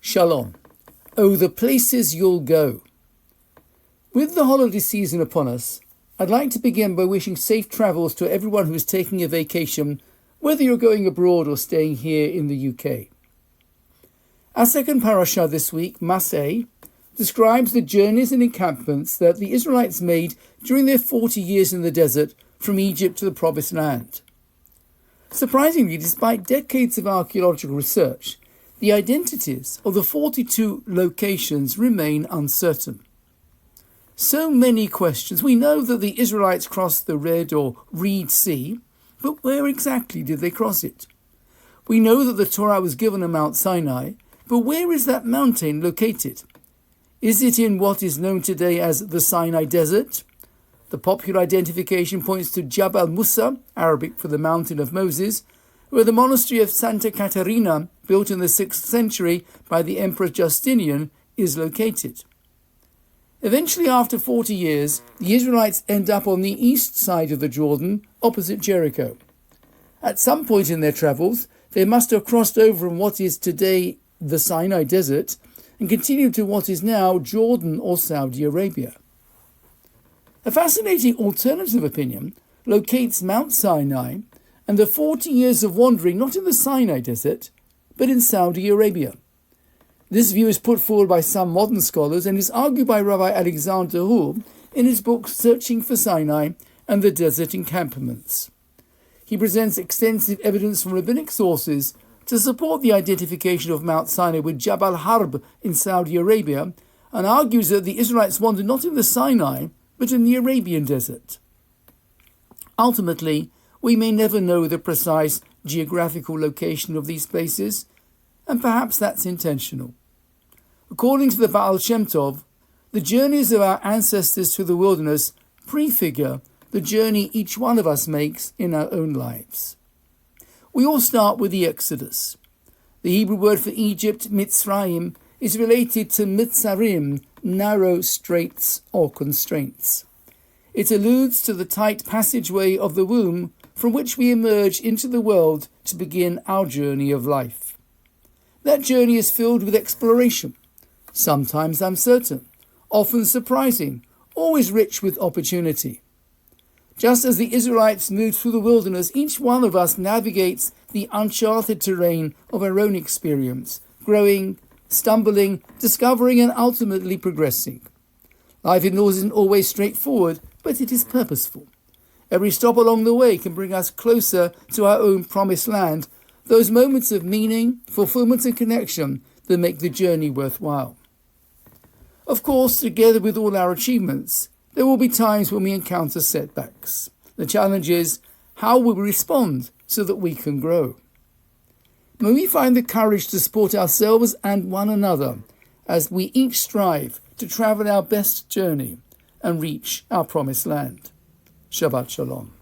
Shalom. Oh, the places you'll go. With the holiday season upon us, I'd like to begin by wishing safe travels to everyone who is taking a vacation, whether you're going abroad or staying here in the UK. Our second parashah this week, Maseh, describes the journeys and encampments that the Israelites made during their 40 years in the desert from Egypt to the Promised Land. Surprisingly, despite decades of archaeological research, the identities of the 42 locations remain uncertain. So many questions. We know that the Israelites crossed the Red or Reed Sea, but where exactly did they cross it? We know that the Torah was given on Mount Sinai, but where is that mountain located? Is it in what is known today as the Sinai Desert? The popular identification points to Jabal Musa, Arabic for the Mountain of Moses, where the monastery of Santa Caterina, built in the 6th century by the Emperor Justinian, is located. Eventually, after 40 years, the Israelites end up on the east side of the Jordan, opposite Jericho. At some point in their travels, they must have crossed over from what is today the Sinai Desert and continued to what is now Jordan or Saudi Arabia. A fascinating alternative opinion locates Mount Sinai and the 40 years of wandering not in the Sinai Desert, but in Saudi Arabia. This view is put forward by some modern scholars and is argued by Rabbi Alexander Hu in his book Searching for Sinai and the Desert Encampments. He presents extensive evidence from rabbinic sources to support the identification of Mount Sinai with Jabal Harb in Saudi Arabia, and argues that the Israelites wandered not in the Sinai, but in the Arabian desert. Ultimately, we may never know the precise geographical location of these places, and perhaps that's intentional. According to the Baal Shem Tov, the journeys of our ancestors through the wilderness prefigure the journey each one of us makes in our own lives. We all start with the Exodus. The Hebrew word for Egypt, Mitzrayim, is related to Mitzarim, narrow straits or constraints. It alludes to the tight passageway of the womb from which we emerge into the world to begin our journey of life. That journey is filled with exploration, sometimes uncertain, often surprising, always rich with opportunity. Just as the Israelites moved through the wilderness, each one of us navigates the uncharted terrain of our own experience, growing, stumbling, discovering, and ultimately progressing. Life indoors isn't always straightforward, but it is purposeful. Every stop along the way can bring us closer to our own promised land, those moments of meaning, fulfillment, and connection that make the journey worthwhile. Of course, together with all our achievements, there will be times when we encounter setbacks. The challenge is, how will we respond so that we can grow? May we find the courage to support ourselves and one another as we each strive to travel our best journey and reach our promised land. Shabbat Shalom.